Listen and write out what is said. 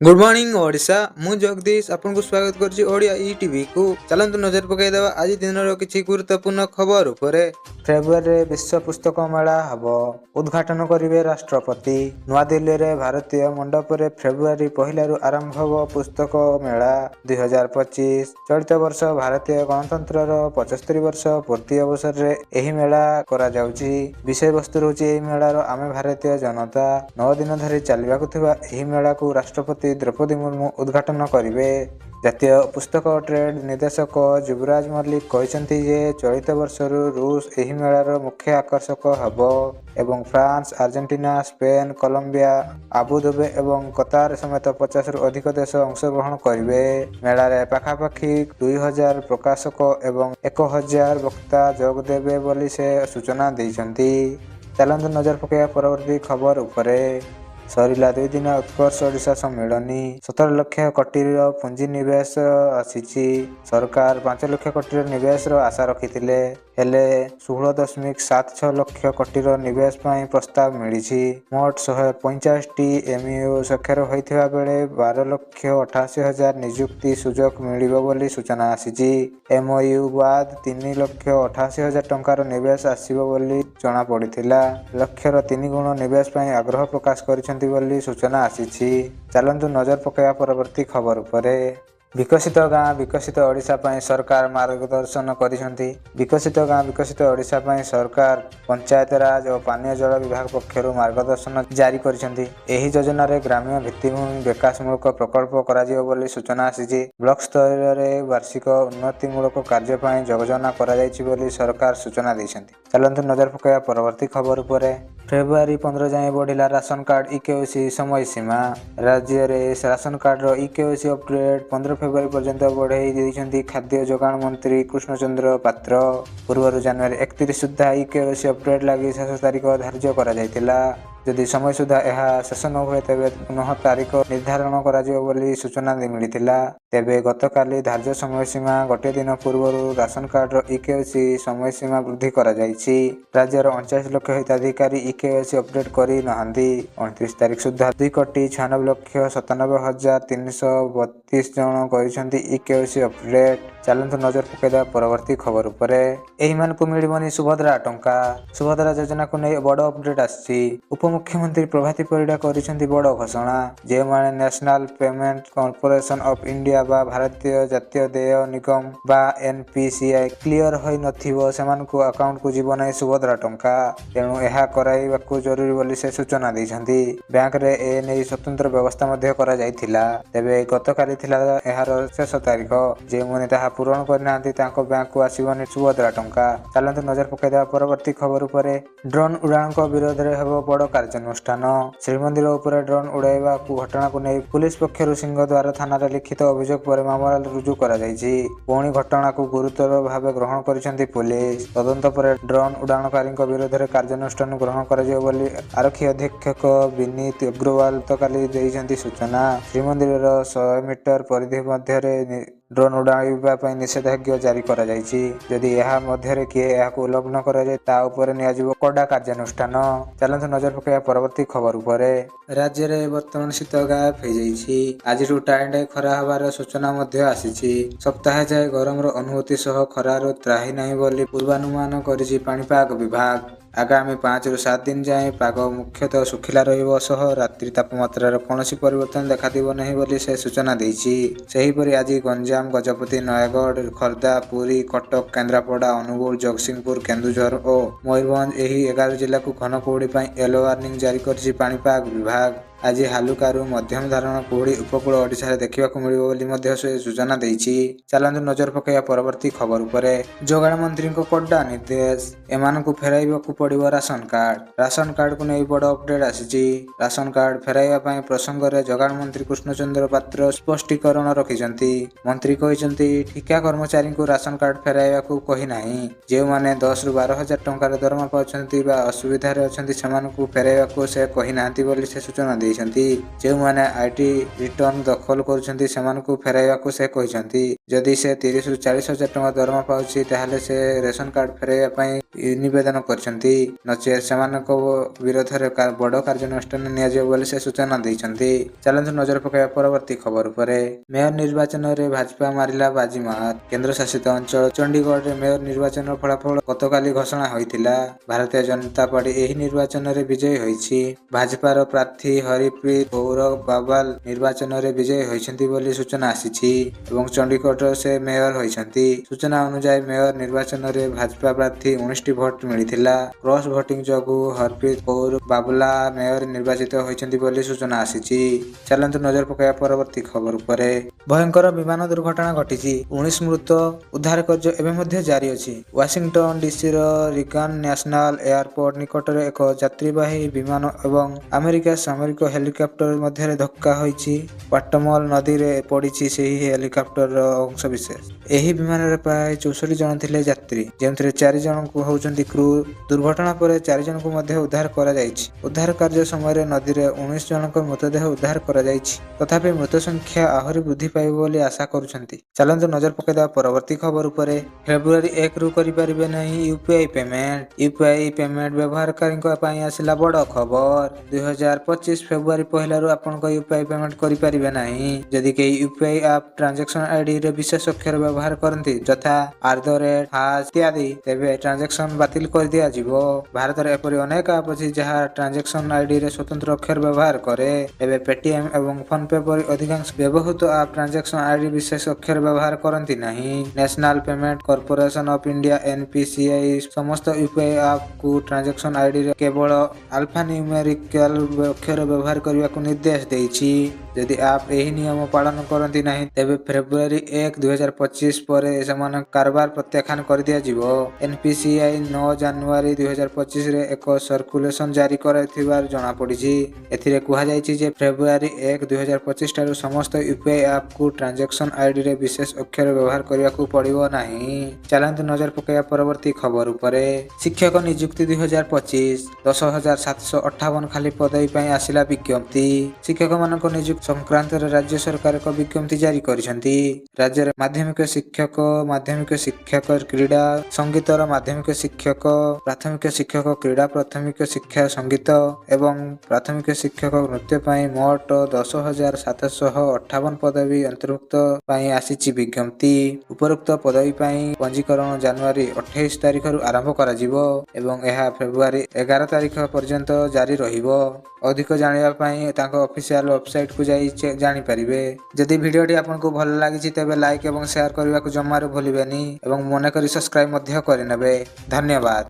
Good morning Odisha मु जगदीश आपको स्वागत करछि ओडिया ईटीवी को चलंतु नजर पकाई देबा आज दिनर किछि गुरुत्वपूर्ण खबर उपरे। फेब्रुआरी विश्व पुस्तक मेला हबो उद्घाटन करिवे राष्ट्रपति। नवा दिल्ली रे भारतीय मंडप रे फेब्रुआरी पहिलारु आरंभ हबो पुस्तक मेला 2025। चलित वर्ष भारतीय गणतंत्र रो 75 वर्ष पूर्ति अवसर रे एही मेला करा जाउछि। विषय वस्तु रहउछि एही मेला रो आमे भारतीय जनता 9 दिन धरि चलिबाकु थिबा एही मेला को राष्ट्रपति द्रौपदी मुर्मू उद्घाटन करिवे। जातीय पुस्तक ट्रेड निर्देशक युवराज मल्लिक कहते जे चलित वर्षर रूस एही मेलार मुख्य आकर्षक हब एवं France, Argentina, Spain, Colombia, Abu Dhabi एवं कतार समेत 50 रु अधिक देश अंशग्रहण करिवे। मेलारे पाखापाखि 2000 प्रकाशक एवं 1000 वक्ता जोग देवे बोली से सूचना देइछंती। चलंतु नजर पकाइबा परवर्ती खबर उपरे। सरिला 2 दिन उत्कर्ष ओडिशा सम्मेलनी 17 लाख कोटी पुंजी निवेश आसीछि। सरकार 5 लाख कोटी निवेश आशा रखिथिले हेले 16.76 लाख कोटी निवेश पई प्रस्ताव मिलिछि। मोट 150 एमयू सक्षर होइथिबा बेले 12,88,000 नियुक्ति सुजोग मिलिबो बोली सूचना आसीछि। एमओयू बाद 3,88,000 टंकार निवेश आसीबो बोली जणा पड़िथिला। लक्ष्यर 3 गुण निवेश पई आग्रह प्रकाश करिसेंति बोली सूचना आसीछि। चलंतु नजर पकाइबा परवर्ती खबर उपरे। विकसित गाँ विकसित ओडिशा पई सरकार मार्गदर्शन करिसेंति। विकसित गाँ विकसित ओडिशा पई सरकार पंचायत राज और पानीय जल विभाग पक्षरु मार्गदर्शन जारी करिसेंति। एही योजना रे ग्रामीण भित्तिभूमि विकासमूलक प्रकल्प कराजियो बोली सूचना आसीछि। ब्लॉक स्तर रे वार्षिक उन्नतिमूलक कार्य पई योजना करा जायछि बोली सरकार सूचना दैछंति। चलंतु नजर पकाइबा परवर्ती खबर उपरे। फेब्रुआरी 15 जाए बढ़िला राशन कार्ड इकेओसी समय सीमा। राज्य रे राशन कार्ड रो इकेओसी अपडेट 15 फेब्रुआरी पर्यंत बढ़ाई देइछंती खाद्य जोगाण मंत्री कृष्णचंद्र पात्र। पूर्व जनवरी 31 सुधा इकेओसी अपडेट लगी शेष तारीख धार्य करा जायतिला। यदि समय सुधा यह शेष न हुए तेबे पुनः तारीख निर्धारण करा जियो बोली सूचना मिलिथिला। तेबे गतकाली धार्य समय सीमा गोटे दिन पूर्व राशन कार्ड रो इकेओसी समय सीमा वृद्धि करा जायछि। राज्यर 49 लाख हिताधिकारी इकेओसी अपडेट करी नहंती। 29 तारीख सुधा 2,96,97,332 जन करिसेंती इकेओसी अपडेट। चलंतु नजर पकाइदा परवर्ती खबर उपरे। एही मानकु मिलिबनी सुभद्रा टंका। सुभद्रा योजना को नै बड़ अपडेट आछि। उपमुख्यमंत्री प्रभाती परिडा करिसेंती बड़ घोषणा। जे माने national payment corporation of India बा भारतीय जातीय देय निगम बा एनपीसीआई क्लियर होई नथिबो सेमानकु अकाउंट को जीवन नै सुभद्रा टंका। तेणु एहा कराइबाकु जरूरी बोली से सूचना दैछंती। बैंक रे ए नै स्वतंत्र व्यवस्था मध्ये करा जायथिला। तेबे गतकाली थिला एहार शेष तारीख। जे माने ताहा पूरण करनांती तांको बैंक को आसीबनी सुभद्रा टंका। चलंतु नजर पकाइदा परवर्ती खबर उपरे। ड्रोन उड़ान को विरोध रे हेबो बड़ कार्यानुष्ठान। श्रीमंदिर उपरे ड्रोन उड़ाइबा को घटना को नै पुलिस पक्षरु सिंहद्वार थाना रे लिखित अभियोग पर मामला रुजु करा जायछि। पुणी घटना को गुरुतर भावे ग्रहण करिसेंती पुलिस। तदंत पर ड्रोन उड़ानकारी विरोध रे कार्यानुष्ठान ग्रहण करा जियो बोली आरक्षी अधीक्षक विनीत अग्रवाल तकाली देइसेंती सूचना। श्रीमंदिर 100 मीटर परिधि मध्य रे ड्रोन उड़ाइबा पई निषेधाज्ञा जारी करा जायछि। यदि यह मध्य रे किए याकु उल्लंघन करा जाय ता ऊपर नियाजिबो कड़ा कार्यानुष्ठान। चलंतु नजर पकाइबा परवर्ती खबर उपरे। राज्य रे वर्तमान शीत गायब हो जायछि। आज टाइम खरा हबार सूचना मध्य आसीछि। सप्ताह जाय गरम रो अनुभूति सह खरार त्राही नाही बोली पूर्वानुमान करिछि पाणीपाग विभाग। आगामी 5 रु 7 दिन जाए पाग मुख्यतः सुखिला रहिबो सह रात्रि तापमात्रा कौनसी परिवर्तन देखा नहीं बोली से सूचना देइछि। सेहीपरि आज गंजाम, गजपति, नयगढ़, खोर्धा, पुरी, कटक, केन्द्रापड़ा, अनुगुल, जगतसिंहपुर, केन्दुझर और मयूरभंज एही 11 जिला को घन कुहुड़ी पई येलो वार्निंग जारी करिछि पाणीपाग विभाग। आज हालुकारु मध्यम धारण कुहुड़ी उपकूल ओडिशा रे देखिबाकू मिलिबो बोली मध्य से सूचना देइछि। चलंतु नजर पकाइबा परवर्ती खबर उपरे। जोगाण मंत्री को कड़ा निर्देश। एमानकू फेराइबाकू पड़िबो राशन कार्ड। राशन कार्ड को नै बड़ अपडेट आसीछि। राशन कार्ड फेराइबा पई प्रसंग रे जोगाण मंत्री कृष्णचंद्र पात्र स्पष्टीकरण रखिसंती। मंत्री कहिसंती ठिका कर्मचारी को राशन कार्ड फेराइबाकू कहि नाही। जे माने 10 रु 12,000 टंकार दरमा पाउछंती बा असुविधा रे अछंती सेमानकू फेराइबाकू से कहि नांती बोली से सूचना दै जो मैंने आईटी रिटर्न दखल कर फेराइबा से कहते ଯଦି ସେ 30ରୁ 40,000 ଟଙ୍କା ଦରମା ପାଉଛି ତାହେଲେ ସେ ରେସନ କାର୍ଡ ଫେରାଇବା ପାଇଁ ନିବେଦନ କରିଛନ୍ତି। ନଚେତ୍ ସେମାନଙ୍କ ବିରୋଧରେ ବଡ଼ କାର୍ଯ୍ୟାନୁଷ୍ଠାନ ନିଆଯିବ ବୋଲି ସେ ସୂଚନା ଦେଇଛନ୍ତି। ଚାଲନ୍ତୁ ନଜର ପକାଇବା ପରବର୍ତ୍ତୀ ଖବର ଉପରେ। ମେୟର ନିର୍ବାଚନରେ ଭାଜପା ମାରିଲା ବାଜିମାତ। କେନ୍ଦ୍ରଶାସିତ ଅଞ୍ଚଳ ଚଣ୍ଡିଗଡ଼ରେ ମେୟର ନିର୍ବାଚନର ଫଳାଫଳ ଗତକାଲି ଘୋଷଣା ହୋଇଥିଲା। ଭାରତୀୟ ଜନତା ପାର୍ଟି ଏହି ନିର୍ବାଚନରେ ବିଜୟୀ ହୋଇଛି। ଭାଜପାର ପ୍ରାର୍ଥୀ ହରପ୍ରୀତ କୌର ବାବାଲ ନିର୍ବାଚନରେ ବିଜୟୀ ହୋଇଛନ୍ତି ବୋଲି ସୂଚନା ଆସିଛି ଏବଂ ଚଣ୍ଡିଗଡ଼ର ସେ ମେୟର ହୋଇଛନ୍ତି। ସୂଚନା ଅନୁଯାୟୀ ମେୟର ନିର୍ବାଚନରେ ଭାଜପା ପ୍ରାର୍ଥୀ 19ଟି ଭୋଟ ମିଳିଥିଲା। କ୍ରସ୍ ଭୋଟିଂ ଯୋଗୁଁ ହରପ୍ରୀତ କୌର ବାବଲା ମେୟର ନିର୍ବାଚିତ ହୋଇଛନ୍ତି ବୋଲି ସୂଚନା ଆସିଛି। ଚାଲନ୍ତୁ ନଜର ପକାଇବା ପରବର୍ତ୍ତୀ ଖବର ଉପରେ। ଭୟଙ୍କର ବିମାନ ଦୁର୍ଘଟଣା ଘଟିଛି, 19 ମୃତ। ଉଦ୍ଧାର କାର୍ଯ୍ୟ ଏବେ ମଧ୍ୟ ଜାରି ଅଛି। ୱାଶିଂଟନ ଡିସିର ରିଗାନ ନ୍ୟାସନାଲ ଏୟାରପୋର୍ଟ ନିକଟରେ ଏକ ଯାତ୍ରୀବାହୀ ବିମାନ ଏବଂ ଆମେରିକା ସାମରିକ ହେଲିକପ୍ଟର ମଧ୍ୟରେ ଧକ୍କା ହୋଇଛି। ପାଟମଲ ନଦୀରେ ପଡ଼ିଛି ସେହି ହେଲିକପ୍ଟରର ଅଂଶବିଶେଷ। ଏହି ବିମାନରେ ପ୍ରାୟ 64 ଜଣ ଥିଲେ ଯାତ୍ରୀ, ଯେଉଁଥିରେ 4 ଜଣଙ୍କୁ ହେଉଛନ୍ତି କ୍ରୁ। ଦୁର୍ଘଟଣା ପରେ 4 ଜଣଙ୍କୁ ମଧ୍ୟ ଉଦ୍ଧାର କରାଯାଇଛି। ଉଦ୍ଧାର କାର୍ଯ୍ୟ ସମୟରେ ନଦୀରେ 19 ଜଣଙ୍କ ମୃତଦେହ ଉଦ୍ଧାର କରାଯାଇଛି। ତଥାପି ମୃତ ସଂଖ୍ୟା ଆହୁରି ବୃଦ୍ଧି ପାଇବ ବୋଲି ଆଶା କରୁଛନ୍ତି। ଚାଲନ୍ତୁ ନଜର ପକାଇଦେବା ପରବର୍ତ୍ତୀ ଖବର ଉପରେ। ଫେବୃଆରୀ 1ରୁ କରିପାରିବେ ନାହିଁ ୟୁପିଆଇ ପେମେଣ୍ଟ। ୟୁପିଆଇ ପେମେଣ୍ଟ ବ୍ୟବହାରକାରୀଙ୍କ ପାଇଁ ଆସିଲା ବଡ଼ ଖବର। 2025 ଫେବୃଆରୀ 1ରୁ ଆପଣଙ୍କ ୟୁପିଆଇ ପେମେଣ୍ଟ କରିପାରିବେ ନାହିଁ। ଯଦି କେହି ୟୁପିଆଇ ଆପ୍ ଟ୍ରାଞ୍ଜାକ୍ସନ ଆଇଡିରେ ବିଶେଷ ଅକ୍ଷର ବ୍ୟବହାର କରନ୍ତି ଯଥା @ ଇତ୍ୟାଦି, ତେବେ ଟ୍ରାଞ୍ଜାକ୍ସନ ବାତିଲ କରିଦିଆଯିବ। ଭାରତରେ ଏପରି ଅନେକ ଆପ୍ ଅଛି ଯାହା ଟ୍ରାଞ୍ଜାକ୍ସନ ଆଇଡିରେ ସ୍ୱତନ୍ତ୍ର ଅକ୍ଷର ବ୍ୟବହାର କରେ। ଏବେ ପେଟିଏମ୍ ଏବଂ ଫୋନପେ ପରି ଅଧିକାଂଶ ବ୍ୟବହୃତ ଆପ୍ ଟ୍ରାଞ୍ଜାକ୍ସନ ଆଇଡି ବିଶେଷ ଅକ୍ଷର ବ୍ୟବହାର କରନ୍ତି ନାହିଁ। National payment corporation of India NPCI ସମସ୍ତ ୟୁପିଆଇ ଆପକୁ ଟ୍ରାଞ୍ଜାକ୍ସନ ଆଇଡିରେ କେବଳ ଆଲଫାନ୍ୟୁମେରିକାଲ ଅକ୍ଷର ବ୍ୟବହାର କରିବାକୁ ନିର୍ଦ୍ଦେଶ ଦେଇଛି। ଯଦି ଆପ୍ ଏହି ନିୟମ ପାଳନ କରନ୍ତି ନାହିଁ ତେବେ ଫେବୃଆରୀ 1, 2025 ପରେ ସେମାନଙ୍କ କାରବାର ପ୍ରତ୍ୟାଖ୍ୟାନ କରିଦିଆଯିବ। NPCI 9 ଜାନୁଆରୀ 2025ରେ ଏକ ସର୍କୁଲେସନ ଜାରି କରିଥିବାର ଜଣାପଡ଼ିଛି। ଏଥିରେ କୁହାଯାଇଛି ଯେ ଫେବୃଆରୀ 1, 2025 ଠାରୁ ସମସ୍ତ ୟୁପିଆଇ ଆପକୁ ଟ୍ରାଞ୍ଜାକ୍ସନ ଆଇଡିରେ ବିଶେଷ ଅକ୍ଷର ବ୍ୟବହାର କରିବାକୁ ପଡ଼ିବ ନାହିଁ। ଚାଲନ୍ତୁ ନଜର ପକାଇବା ପରବର୍ତ୍ତୀ ଖବର ଉପରେ। ଶିକ୍ଷକ ନିଯୁକ୍ତି 2025, 10,758 ଖାଲି ପଦବୀ ପାଇଁ ଆସିଲା ବିଜ୍ଞପ୍ତି। ଶିକ୍ଷକମାନଙ୍କ ନିଯୁକ୍ତି ସଂକ୍ରାନ୍ତରେ ରାଜ୍ୟ ସରକାର ଏକ ବିଜ୍ଞପ୍ତି ଜାରି କରିଛନ୍ତି। ରାଜ୍ୟରେ ମାଧ୍ୟମିକ ଶିକ୍ଷକ, ମାଧ୍ୟମିକ ଶିକ୍ଷକ କ୍ରୀଡ଼ା ସଙ୍ଗୀତର ମାଧ୍ୟମିକ ଶିକ୍ଷକ, ପ୍ରାଥମିକ ଶିକ୍ଷକ କ୍ରୀଡ଼ା, ପ୍ରାଥମିକ ଶିକ୍ଷା ସଙ୍ଗୀତ ଏବଂ ପ୍ରାଥମିକ ଶିକ୍ଷକ ନୃତ୍ୟ ପାଇଁ ମୋଟ 10,758 ପଦବୀ ଅନ୍ତର୍ଭୁକ୍ତ ପାଇଁ ଆସିଛି ବିଜ୍ଞପ୍ତି। ଉପରୋକ୍ତ ପଦବୀ ପାଇଁ ପଞ୍ଜୀକରଣ ଜାନୁଆରୀ 28 ତାରିଖରୁ ଆରମ୍ଭ କରାଯିବ ଏବଂ ଏହା ଫେବୃଆରୀ 11 ତାରିଖ ପର୍ଯ୍ୟନ୍ତ ଜାରି ରହିବ। ଅଧିକ ଜାଣିବା ପାଇଁ ତାଙ୍କ ଅଫିସିଆଲ ୱେବସାଇଟକୁ ଯାଇ ଜାଣିପାରିବେ। ଯଦି ଭିଡ଼ିଓଟି ଆପଣଙ୍କୁ ଭଲ ଲାଗିଛି ତେବେ ଲାଇକ୍ ଏବଂ ସେୟାର କରିବାକୁ ଜମାରୁ ଭୁଲିବେନି ଏବଂ ମନେକରି ସବସ୍କ୍ରାଇବ୍ ମଧ୍ୟ କରିନେବେ। ଧନ୍ୟବାଦ।